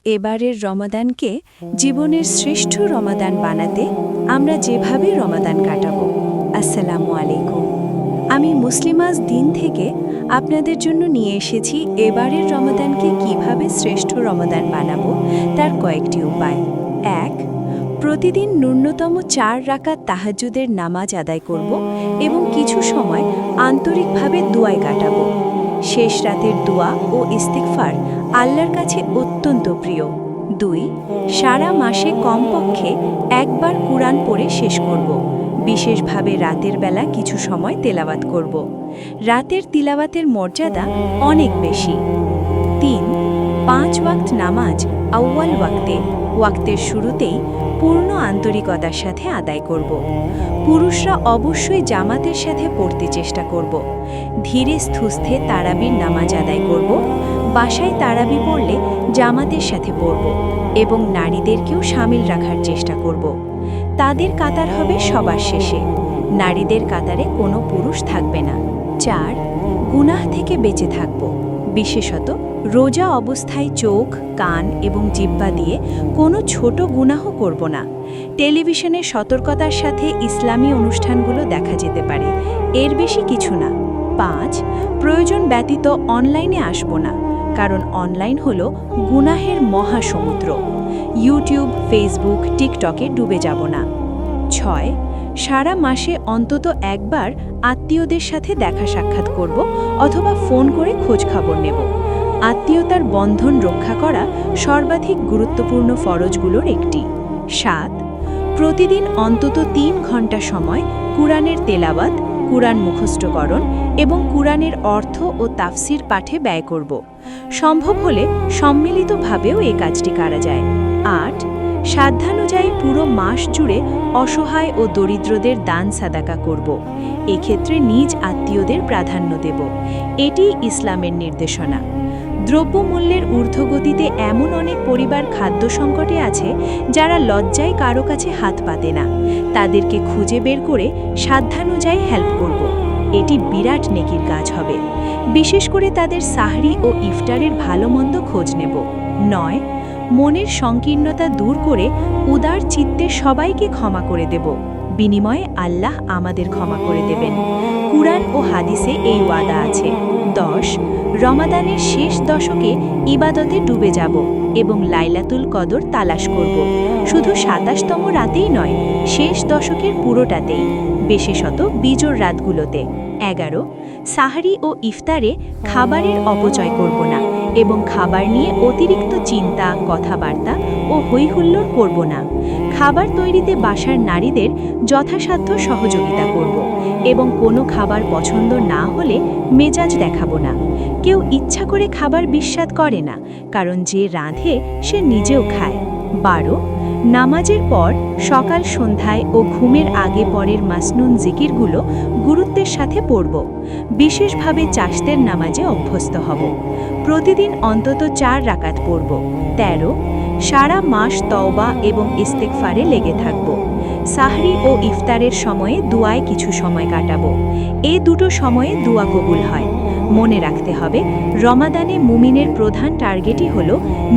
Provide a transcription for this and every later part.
এবারের রমাদানকে জীবনের শ্রেষ্ঠ রমাদান বানাতে আমরা যেভাবে রমাদান কাটাবো। আসসালামু আলাইকুম। আমি মুসলিমাজ দিন থেকে আপনাদের জন্য নিয়ে এসেছি এবারের রমাদানকে কিভাবে শ্রেষ্ঠ রমাদান বানাবো তার কয়েকটি উপায়। ১. প্রতিদিন ন্যূনতম ৪ রাকাত তাহাজ্জুদের নামাজ আদায় করব এবং কিছু সময় আন্তরিকভাবে দোয়ায় কাটাবো। শেষ রাতের দোয়া ও ইস্তিগফার আল্লাহর কাছে অত্যন্ত প্রিয়। ২. সারা মাসে কমপক্ষে একবার কুরআন পড়ে শেষ করব। বিশেষভাবে রাতের বেলা কিছু সময় তেলাওয়াত করব। রাতের তিলাওয়াতের মর্যাদা অনেক বেশি। ৩. ৫ ওয়াক্ত নামাজ আউয়াল ওয়াক্তের শুরুতেই পূর্ণ আন্তরিকতার সাথে আদায় করব। পুরুষরা অবশ্যই জামাতের সাথে পড়তে চেষ্টা করব। ধীরে স্থুস্থে তারাবির নামাজ আদায় করব। বাসায় তারাবি পড়লে জামাতের সাথে পড়ব এবং নারীদেরকেও শামিল রাখার চেষ্টা করব। তাদের কাতার হবে সবার শেষে। নারীদের কাতারে কোনো পুরুষ থাকবে না। ৪. গুনাহ থেকে বেঁচে থাকব। বিশেষত রোজা অবস্থায় চোখ, কান এবং জিহ্বা দিয়ে কোনো ছোট গুনাহ করব না। টেলিভিশনের সতর্কতার সাথে ইসলামী অনুষ্ঠানগুলো দেখা যেতে পারে, এর বেশি কিছু না। ৫. প্রয়োজন ব্যতীত অনলাইনে আসব না, কারণ অনলাইন হলো গুনাহের মহাসমুদ্র। ইউটিউব, ফেসবুক, টিকটকে ডুবে যাব না। ৬. সারা মাসে অন্তত একবার আত্মীয়দের সাথে দেখা সাক্ষাৎ করব অথবা ফোন করে খোঁজ খবর নেব। আত্মীয়তার বন্ধন রক্ষা করা সর্বাধিক গুরুত্বপূর্ণ ফরজগুলোর একটি। ৭. প্রতিদিন অন্তত ৩ ঘন্টা সময় কুরআনের তেলাওয়াত, কুরআন মুখস্থকরণ এবং কুরআনের অর্থ ও তাফসির পাঠে ব্যয় করব। সম্ভব হলে সম্মিলিতভাবেও এই কাজটি করা যায়। ৮. সাধ্যানুযায়ী পুরো মাস জুড়ে অসহায় ও দরিদ্রদের দান সাদাকা করব। এক্ষেত্রে নিজ আত্মীয়দের প্রাধান্য দেব। এটি ইসলামের নির্দেশনা। দ্রব্যমূল্যের ঊর্ধ্বগতিতে এমন অনেক পরিবার খাদ্য সংকটে আছে যারা লজ্জায় কারো কাছে হাত পাতে না। তাদেরকে খুঁজে বের করে সাধ্যানুযায়ী হেল্প করব। এটি বিরাট নেকির কাজ হবে। বিশেষ করে তাদের সাহরি ও ইফতারের ভালো মন্দ খোঁজ নেব। ৯. মনের সংকীর্ণতা দূর করে উদার চিত্তে সবাইকে ক্ষমা করে দেব। বিনিময়ে আল্লাহ আমাদের ক্ষমা করে দেবেন। কুরআন ও হাদিসে এই ওয়াদা আছে। ১০. রমাদানের শেষ দশকে ইবাদতে ডুবে যাব এবং লাইলাতুল কদর তালাশ করব। শুধু ২৭তম রাতেই নয়, শেষ দশকের পুরোটাতেই, বিশেষত বিজোড় রাতগুলোতে। ১১. সাহরি ও ইফতারে খাবারের অপচয় করব না এবং খাবার নিয়ে অতিরিক্ত চিন্তা, কথাবার্তা ও হৈহুল্লোড় করব না। খাবার তৈরিতে বাসার নারীদের যথাসাধ্য সহযোগিতা করব এবং কোনো খাবার পছন্দ না হলে মেজাজ দেখাবো না। কেউ ইচ্ছা করে খাবার বিস্বাদ করে না, কারণ যে রাঁধে সে নিজেও খায়। ১২. নামাজের পর সকাল সন্ধ্যায় ও ঘুমের আগে পরের মাসনুন জিকিরগুলো গুরুত্বের সাথে পড়ব। বিশেষভাবে চাশতের নামাজে অভ্যস্ত হব। প্রতিদিন অন্তত ৪ রাকাত পড়ব। ১৩. সারা মাস তওবা এবং ইস্তেগফারে লেগে থাকব। সাহরি ও ইফতারের সময়ে দুয়ায় কিছু সময় কাটাবো। এ দুটো সময়ে দুয়া কবুল হয়। মনে রাখতে হবে, রমাদানে মুমিনের প্রধান টার্গেটই হল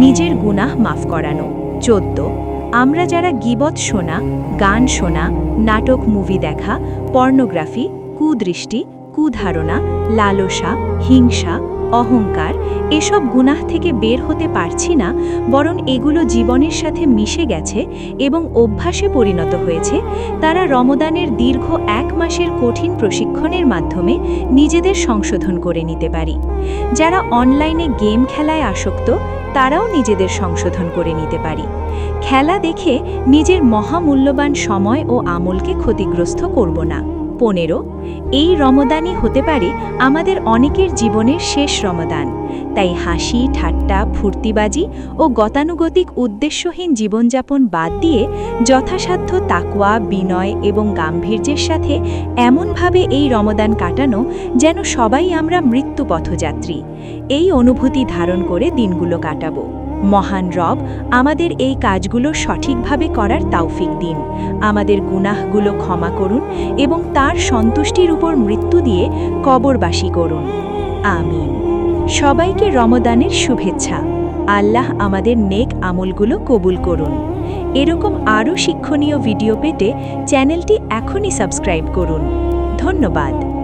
নিজের গুনাহ মাফ করানো। ১৪. আমরা যারা গীবত শোনা, গান শোনা, নাটক, মুভি দেখা, পর্নোগ্রাফি, কুদৃষ্টি, কুধারণা, লালসা, হিংসা, অহংকার এসব গুনাহ থেকে বের হতে পারছি না, বরং এগুলো জীবনের সাথে মিশে গেছে এবং অভ্যাসে পরিণত হয়েছে, তারা রমাদানের দীর্ঘ ১ মাসের কঠিন প্রশিক্ষণের মাধ্যমে নিজেদের সংশোধন করে নিতে পারি। যারা অনলাইনে গেম খেলায় আসক্ত, তারাও নিজেদের সংশোধন করে নিতে পারি। খেলা দেখে নিজের মহামূল্যবান সময় ও আমলকে ক্ষতিগ্রস্ত করব না। ১৫. এই রমাদানই হতে পারে আমাদের অনেকের জীবনের শেষ রমাদান। তাই হাসি, ঠাট্টা, ফুর্তিবাজি ও গতানুগতিক উদ্দেশ্যহীন জীবনযাপন বাদ দিয়ে যথাসাধ্য তাকওয়া, বিনয় এবং গাম্ভীর্যের সাথে এমনভাবে এই রমাদান কাটানো যেন সবাই আমরা মৃত্যু পথযাত্রী। এই অনুভূতি ধারণ করে দিনগুলো কাটাবো। মহান রব আমাদের এই কাজগুলো সঠিকভাবে করার তৌফিক দিন। আমাদের গুনাহগুলো ক্ষমা করুন এবং তার সন্তুষ্টির উপর মৃত্যু দিয়ে কবরবাসী করুন। আমিন। সবাইকে রমাদানের শুভেচ্ছা। আল্লাহ আমাদের নেক আমলগুলো কবুল করুন। এরকম আরও শিক্ষণীয় ভিডিও পেতে চ্যানেলটি এখনই সাবস্ক্রাইব করুন। ধন্যবাদ।